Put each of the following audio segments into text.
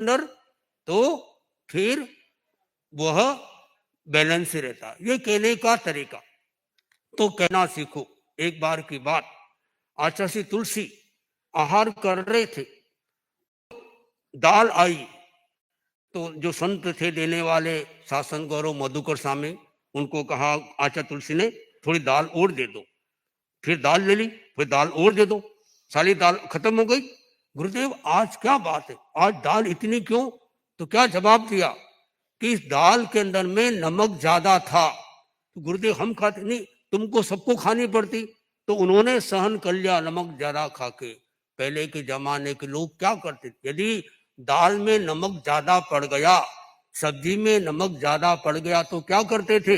अंदर, तो फिर वह बैलेंस रहता है। ये कहने का तरीका। तो कहना सीखो। एक बार की बात, आचार्य श्री तुलसी आहार कर रहे थे, दाल आई, तो जो संत थे देने वाले शासन गौरव मधुकर स्वामी, उनको कहा आचार्य तुलसी ने थोड़ी दाल और दे दो। फिर दाल ले ली, फिर दाल और दे दो, सारी दाल खत्म हो गई। गुरुदेव आज क्या बात है, आज दाल इतनी क्यों? तो क्या जवाब दिया कि इस दाल के अंदर में नमक ज्यादा था। तो गुरुदेव हम खाते नहीं, तुमको सबको खानी पड़ती। तो उन्होंने सहन कर लिया नमक ज्यादा खा के। पहले के जमाने के लोग क्या करते थे, यदि दाल में नमक ज्यादा पड़ गया, सब्जी में नमक ज्यादा पड़ गया, तो क्या करते थे,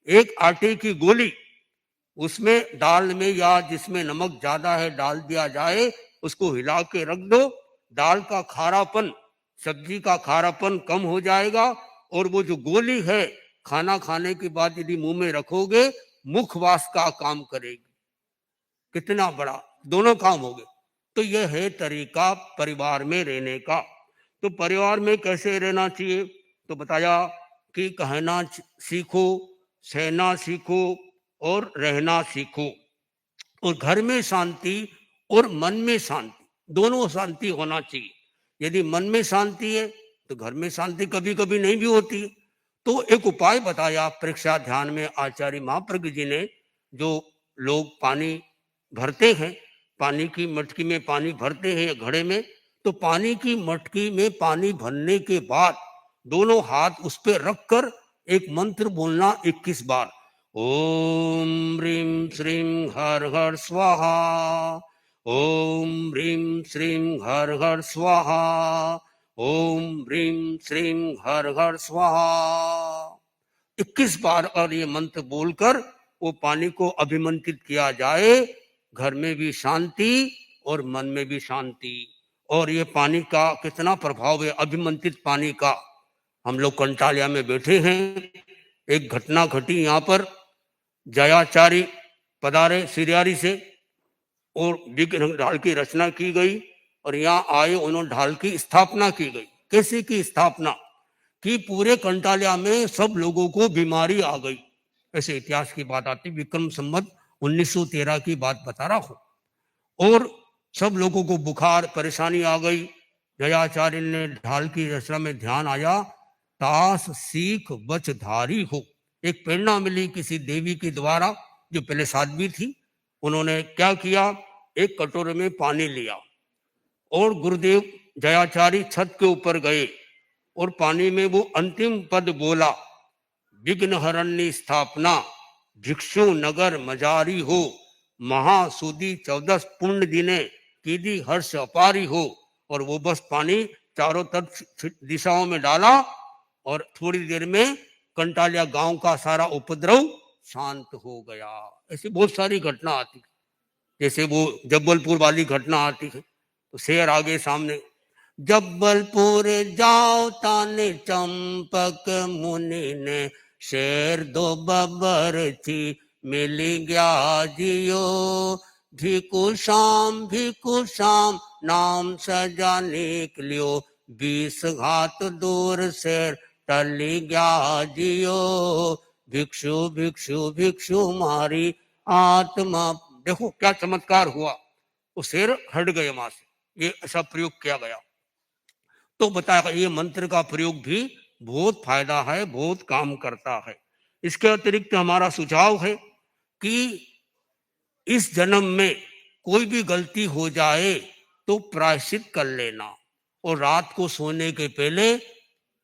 एक आटे की गोली उसमें दाल में या जिसमें नमक ज्यादा है डाल दिया जाए, उसको हिला के रख दो, दाल का खारापन, सब्जी का खारापन कम हो जाएगा, और वो जो गोली है खाना खाने के बाद यदि मुंह में रखोगे, मुखवास का काम करेगी। कितना बड़ा, दोनों काम हो गए। तो यह है तरीका परिवार में रहने का। तो परिवार में कैसे रहना चाहिए, तो बताया कि कहना सीखो, सहना सीखो और रहना सीखो। और घर में शांति और मन में शांति, दोनों शांति होना चाहिए। यदि मन में शांति है तो घर में शांति कभी कभी नहीं भी होती है। तो एक उपाय बताया परीक्षा ध्यान में आचार्य महाप्रज्ञ जी ने। जो लोग पानी भरते हैं, पानी की मटकी में पानी भरते हैं घड़े में, तो पानी की मटकी में पानी भरने के बाद दोनों हाथ उस पर रखकर एक मंत्र बोलना 21 बार। ओम ह्रीं श्रीं हर हर स्वाहा, ओम ह्रीं श्रीं हर हर स्वाहा, ओम ह्रीं श्रीं हर हर स्वाहा। 21 बार और ये मंत्र बोलकर वो पानी को अभिमंत्रित किया जाए, घर में भी शांति और मन में भी शांति। और ये पानी का कितना प्रभाव है अभिमंत्रित पानी का। हम लोग कंटालिया में बैठे हैं, एक घटना घटी यहाँ पर, जयाचारी पधारे सिरियारी से और ढाल की रचना की गई, और यहाँ आए उन्होंने ढाल की स्थापना की गई। कैसे की स्थापना कि पूरे कंटालिया में सब लोगों को बीमारी आ गई। ऐसे इतिहास की बात आती, विक्रम संवत 1913 की बात बता रहा हूं। और सब लोगों को बुखार परेशानी आ गई। जयाचार्य ने ढाल की रचना में ध्यान आया, तास सीख बचधारी हो। एक प्रेरणा मिली किसी देवी के द्वारा, जो पहले साध्वी थी। उन्होंने क्या किया, एक कटोरे में पानी लिया और गुरुदेव जयाचार्य छत के ऊपर गए और पानी में वो अंतिम पद बोला, विघ्न हरण्य स्थापना भिक्षु नगर मजारी हो, महासुदी 14 पुण्य दिने कीदी हर्ष अपारी हो। और वो बस पानी चारों तरफ दिशाओं में डाला और थोड़ी देर में कंटालिया गांव का सारा उपद्रव शांत हो गया। ऐसी बहुत सारी घटना आती है, जैसे वो जबलपुर वाली घटना आती है। तो शेर आगे सामने, जबलपुर जाओ ताने चंपक मुनि ने, शेर दो बबर थी मिली गया जियो, भिकु शाम नाम सजा निकलियो, 20 घात दूर शेर टली गया जियो, भिक्षु भिक्षु भिक्षु मारी आत्मा। देखो क्या चमत्कार हुआ, वो शेर हट गए वहां से। ये ऐसा प्रयोग किया गया। तो बताया ये मंत्र का प्रयोग भी बहुत फायदा है, बहुत काम करता है। इसके अतिरिक्त हमारा सुझाव है कि इस जन्म में कोई भी गलती हो जाए तो प्रायश्चित कर लेना, और रात को सोने के पहले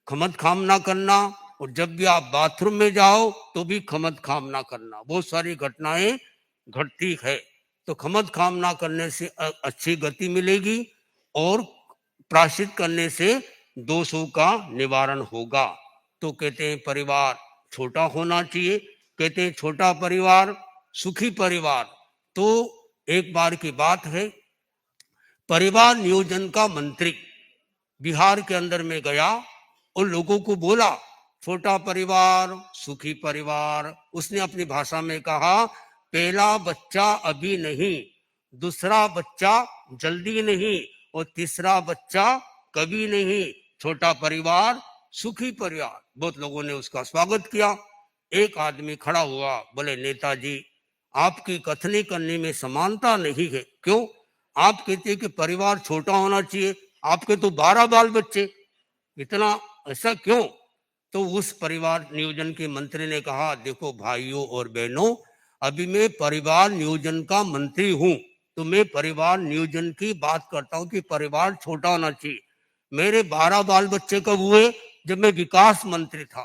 खमत खाम ना करना, और जब भी आप बाथरूम में जाओ तो भी खमत खाम ना करना। बहुत सारी घटनाएं घटती है, तो खमत खाम ना करने से अच्छी गति मिलेगी और प्रायश्चित करने से दोषों का निवारण होगा। तो कहते हैं परिवार छोटा होना चाहिए, कहते हैं छोटा परिवार सुखी परिवार। तो एक बार की बात है, परिवार नियोजन का मंत्री बिहार के अंदर में गया और लोगों को बोला छोटा परिवार सुखी परिवार। उसने अपनी भाषा में कहा, पहला बच्चा अभी नहीं, दूसरा बच्चा जल्दी नहीं, और तीसरा बच्चा कभी नहीं, छोटा परिवार सुखी परिवार। बहुत लोगों ने उसका स्वागत किया। एक आदमी खड़ा हुआ, बोले नेताजी आपकी कथनी करने में समानता नहीं है। क्यों? आप कहते हैं कि परिवार छोटा होना चाहिए, आपके तो 12 बाल बच्चे, इतना ऐसा क्यों? तो उस परिवार नियोजन के मंत्री ने कहा, देखो भाइयों और बहनों, अभी मैं परिवार नियोजन का मंत्री हूं, तो मैं परिवार नियोजन की बात करता हूं कि परिवार छोटा होना चाहिए। मेरे 12 बाल बच्चे कब हुए? जब मैं विकास मंत्री था।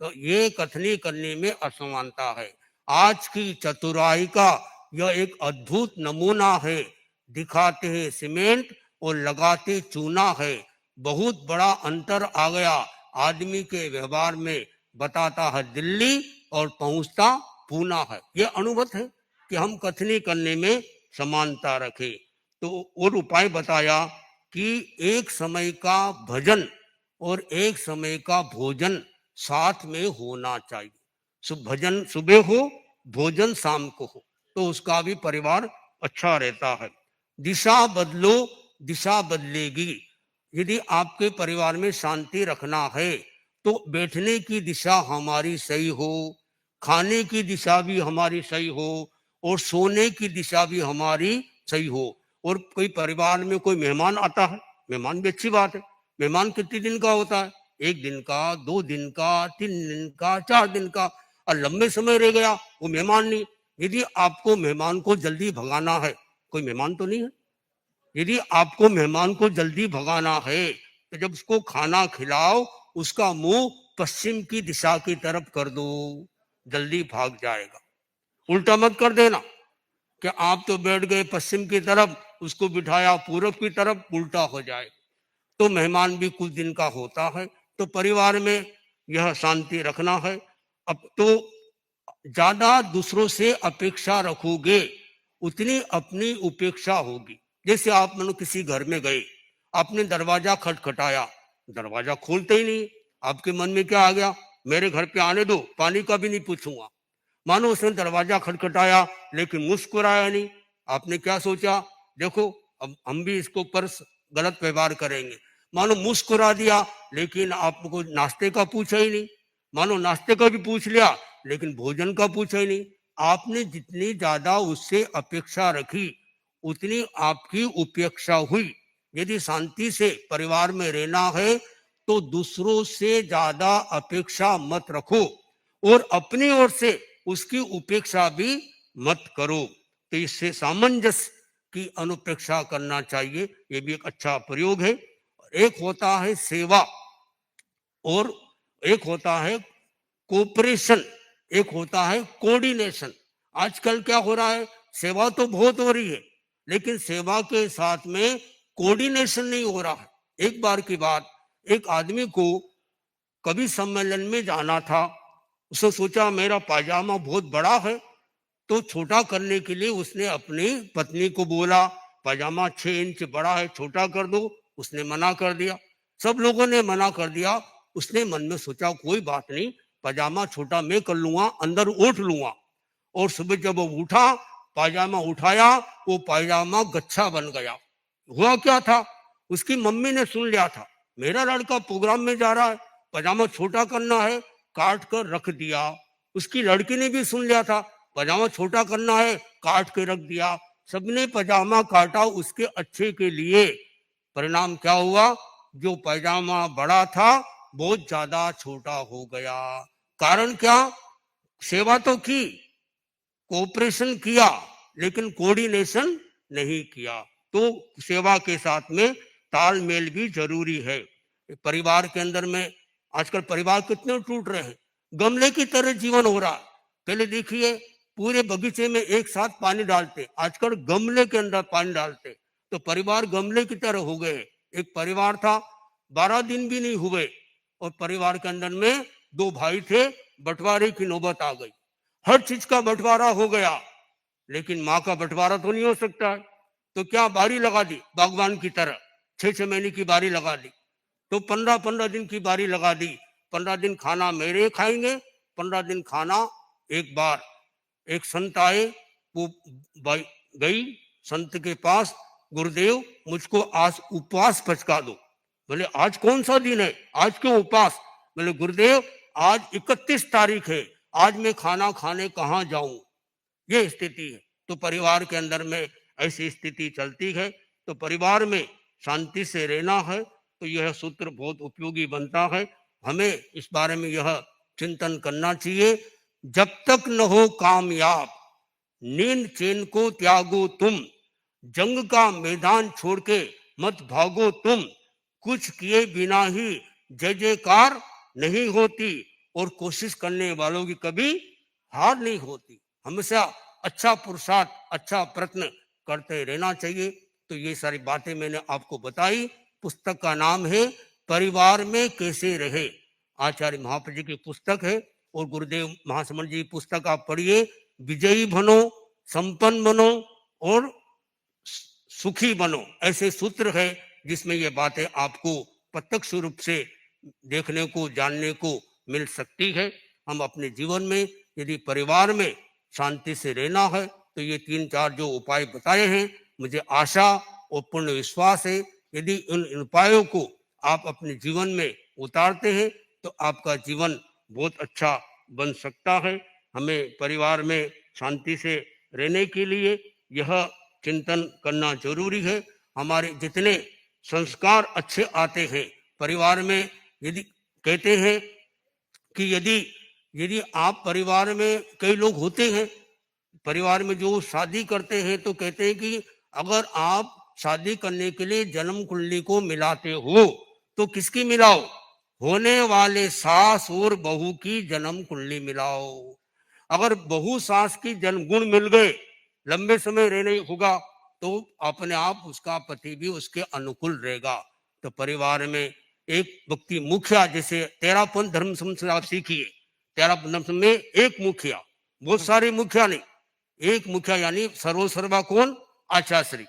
तो ये कथनी करने में असमानता है। आज की चतुराई का यह एक अद्भुत नमूना है। दिखाते हैं सीमेंट और लगाते चूना है। बहुत बड़ा अंतर आ गया आदमी के व्यवहार में। बताता है दिल्ली और पहुंचता पूना है। यह अनुभव है कि हम कथनी करने में समानता रखें। तो और उपाय बताया कि एक समय का भजन और एक समय का भोजन साथ में होना चाहिए। भजन सुबह हो, भोजन शाम को हो, तो उसका भी परिवार अच्छा रहता है। दिशा बदलो, दिशा बदलेगी। यदि आपके परिवार में शांति रखना है तो बैठने की दिशा हमारी सही हो, खाने की दिशा भी हमारी सही हो और सोने की दिशा भी हमारी सही हो। और कोई परिवार में कोई मेहमान आता है, मेहमान भी अच्छी बात है। मेहमान कितने दिन का होता है? 1 दिन का, 2 दिन का, 3 दिन का, 4 दिन का, और लंबे समय रह गया वो मेहमान नहीं। यदि आपको मेहमान को जल्दी भगाना है, कोई मेहमान तो नहीं है, यदि आपको मेहमान को जल्दी भगाना है तो जब उसको खाना खिलाओ, उसका मुंह पश्चिम की दिशा की तरफ कर दो, जल्दी भाग जाएगा। उल्टा मत कर देना कि आप तो बैठ गए पश्चिम की तरफ, उसको बिठाया पूरब की तरफ, उल्टा हो जाए। तो मेहमान भी कुछ दिन का होता है। तो परिवार में यह शांति रखना है। अब तो ज्यादा दूसरों से अपेक्षा रखोगे उतनी अपनी उपेक्षा होगी। जैसे आप मानो किसी घर में गए, आपने दरवाजा खटखटाया, दरवाजा खोलते ही नहीं, आपके मन में क्या आ गया? मेरे घर पे आने दो, पानी का भी नहीं पूछूंगा। मानो उसने दरवाजा खटखटाया लेकिन मुस्कुराया नहीं। आपने क्या सोचा? देखो अब हम भी इसको पर गलत व्यवहार करेंगे। मानो मुस्कुरा दिया लेकिन आपको नाश्ते का पूछा ही नहीं। मानो नाश्ते का भी पूछ लिया लेकिन भोजन का पूछा ही नहीं। आपने जितनी ज्यादा उससे अपेक्षा रखी उतनी आपकी उपेक्षा हुई। यदि शांति से परिवार में रहना है तो दूसरों से ज्यादा अपेक्षा मत रखो और अपनी ओर से उसकी उपेक्षा भी मत करो। तो इससे सामंजस्य की अनुपेक्षा करना चाहिए। ये भी एक अच्छा प्रयोग है। एक होता है सेवा और एक होता है कोऑपरेशन, एक होता है कोऑर्डिनेशन। आजकल क्या हो रहा है? सेवा तो बहुत हो रही है लेकिन सेवा के साथ में कोऑर्डिनेशन नहीं हो रहा है। एक बार की बात, एक आदमी को कवि सम्मेलन में जाना था। उसने सोचा मेरा पायजामा बहुत बड़ा है, तो छोटा करने के लिए उसने अपनी पत्नी को बोला पायजामा 6 इंच बड़ा है, छोटा कर दो। उसने मना कर दिया। सब लोगों ने मना कर दिया। उसने मन में सोचा कोई बात नहीं, पायजामा छोटा मैं कर लूंगा, अंदर ओढ़ लूंगा। और सुबह जब वो उठा, पायजामा उठाया, वो पायजामा गच्छा बन गया। हुआ क्या था? उसकी मम्मी ने सुन लिया था मेरा लड़का प्रोग्राम में जा रहा है, पायजामा छोटा करना है, काट कर रख दिया। उसकी लड़की ने भी सुन लिया था पजामा छोटा करना है, काट के रख दिया। सबने पजामा काटा उसके अच्छे के लिए। परिणाम क्या हुआ? जो पैजामा बड़ा था बहुत ज्यादा छोटा हो गया। कारण क्या? सेवा तो की, कोऑपरेशन किया लेकिन कोऑर्डिनेशन नहीं किया। तो सेवा के साथ में तालमेल भी जरूरी है। परिवार के अंदर में आजकल परिवार कितने टूट रहे हैं, गमले की तरह जीवन हो रहा है। पहले देखिए पूरे बगीचे में एक साथ पानी डालते, आजकल गमले के अंदर पानी डालते। तो परिवार गमले की तरह हो गए। एक परिवार था, 12 दिन भी नहीं हुए और परिवार के अंदर में 2 भाई थे, बंटवारे की नौबत आ गई। हर चीज का बंटवारा हो गया लेकिन माँ का बंटवारा तो नहीं हो सकता है। तो क्या बारी लगा दी बागवान की तरह, 6-6 महीने की बारी लगा दी। तो 15-15 दिन की बारी लगा दी। 15 दिन खाना मेरे खाएंगे, 15 दिन खाना एक बार। एक संत आए, वो गई संत के पास, गुरुदेव मुझको आज उपवास पचका दो। बोले आज कौन सा दिन है, आज क्यों उपवास? बोले गुरुदेव आज 31 तारीख है, आज मैं खाना खाने कहाँ जाऊं? ये स्थिति है। तो परिवार के अंदर में ऐसी स्थिति चलती है, तो परिवार में शांति से रहना है। तो यह सूत्र बहुत उपयोगी बनता है। हमें इस बारे में यह चिंतन करना चाहिए, जब तक न हो कामयाब नींद चैन को त्यागो तुम, जंग का मैदान छोड़ के मत भागो तुम, कुछ किए बिना ही जय जयकार नहीं होती, और कोशिश करने वालों की कभी हार नहीं होती। हमेशा अच्छा पुरुषार्थ, अच्छा प्रयत्न करते रहना चाहिए। तो ये सारी बातें मैंने आपको बताई। पुस्तक का नाम है परिवार में कैसे रहे, आचार्य महाप्रभु जी की पुस्तक है। और गुरुदेव महासमण जी की पुस्तक आप पढ़िए, विजयी बनो, संपन्न बनो और सुखी बनो, ऐसे सूत्र है जिसमें ये बातें आपको प्रत्यक्ष रूप से देखने को, जानने को मिल सकती है। हम अपने जीवन में यदि परिवार में शांति से रहना है तो ये 3-4 जो उपाय बताए हैं, मुझे आशा और पूर्ण विश्वास है यदि उन उपायों को आप अपने जीवन में उतारते हैं तो आपका जीवन बहुत अच्छा बन सकता है। हमें परिवार में शांति से रहने के लिए यह चिंतन करना जरूरी है। हमारे जितने संस्कार अच्छे आते हैं परिवार में, यदि कहते हैं कि यदि यदि आप परिवार में, कई लोग होते हैं परिवार में जो शादी करते हैं तो कहते हैं कि अगर आप शादी करने के लिए जन्म कुंडली को मिलाते हो तो किसकी मिलाओ? होने वाले सास और बहू की जन्म कुंडली मिलाओ। अगर बहू सास की जन्म गुण मिल गए, लंबे समय रहने होगा तो अपने आप उसका पति भी उसके अनुकूल रहेगा। तो परिवार में एक व्यक्ति मुखिया, जैसे तेरापन धर्म से आप सीखिए, तेरापन में एक मुखिया, बहुत सारे मुखिया नहीं, एक मुखिया यानी सर्वसर्वा कौन? आचार्य।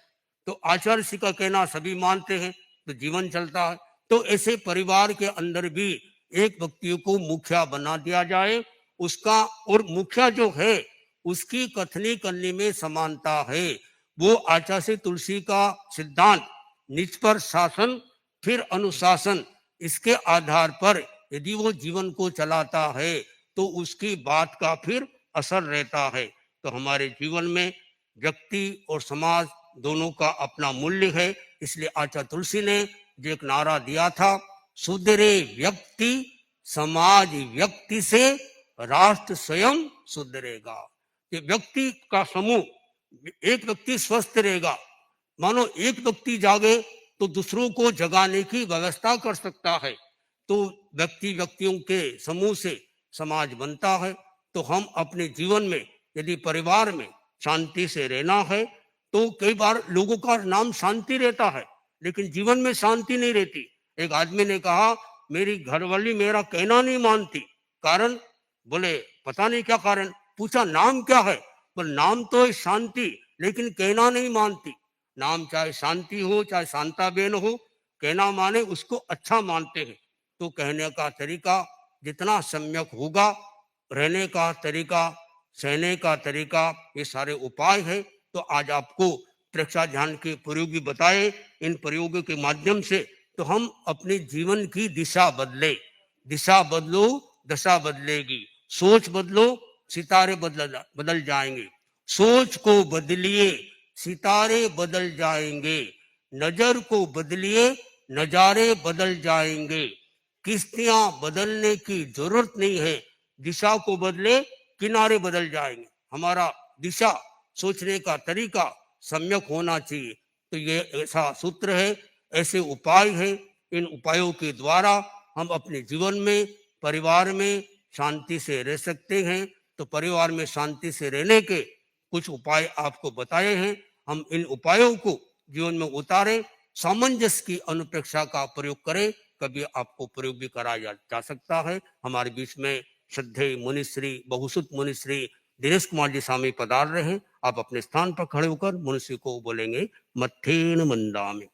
तो आचार्य का कहना सभी मानते हैं तो जीवन चलता है। तो ऐसे परिवार के अंदर भी एक व्यक्ति को मुखिया बना दिया जाए, उसका और मुखिया जो है उसकी कथनी करने में समानता है। वो आचार्य तुलसी का सिद्धांत निज पर शासन फिर अनुशासन, इसके आधार पर यदि वो जीवन को चलाता है तो उसकी बात का फिर असर रहता है। तो हमारे जीवन में व्यक्ति और समाज दोनों का अपना मूल्य है। इसलिए आचार्य तुलसी ने जो एक नारा दिया था, सुधरे व्यक्ति समाज व्यक्ति से राष्ट्र स्वयं सुधरेगा। ये व्यक्ति का समूह, एक व्यक्ति स्वस्थ रहेगा, मानो एक व्यक्ति जागे तो दूसरों को जगाने की व्यवस्था कर सकता है। तो व्यक्तियों के समूह से समाज बनता है। तो हम अपने जीवन में यदि परिवार में शांति से रहना है तो कई बार लोगों का नाम शांति रहता है लेकिन जीवन में शांति नहीं रहती। एक आदमी ने कहा मेरी घरवाली मेरा कहना नहीं मानती, कारण? बोले पता नहीं क्या कारण। पूछा नाम क्या है? बोले नाम तो है शांति लेकिन कहना नहीं मानती। नाम चाहे शांति हो चाहे शांताबेन हो, कहना माने उसको अच्छा मानते हैं। तो कहने का तरीका जितना सम्यक होगा, रहने का तरीका, सहने का तरीका, ये सारे उपाय है। तो आज आपको प्रेक्षा ध्यान के प्रयोग भी बताए। इन प्रयोगों के माध्यम से तो हम अपने जीवन की दिशा बदले। दिशा बदलो दशा बदलेगी, सोच बदलो सितारे बदल जाएंगे। सोच को बदलिए सितारे बदल जाएंगे, नजर को बदलिए नजारे बदल जाएंगे। किश्तियां बदलने की जरूरत नहीं है, दिशा को बदले किनारे बदल जाएंगे। हमारा दिशा, सोचने का तरीका सम्यक होना चाहिए। तो ये ऐसा सूत्र है, ऐसे उपाय है। इन उपायों के द्वारा हम अपने जीवन में, परिवार में शांति से रह सकते हैं। तो परिवार में शांति से रहने के कुछ उपाय आपको बताए हैं। हम इन उपायों को जीवन में उतारें, सामंजस्य की अनुप्रेक्षा का प्रयोग करें। कभी आपको प्रयोग भी कराया जा सकता है। हमारे बीच में श्रद्धेय मुनिश्री बहुसुत मुनिश्री दिनेश कुमार जी स्वामी पधार रहे हैं। आप अपने स्थान पर खड़े होकर मुनिश्री को बोलेंगे मत्थेन मंदामि।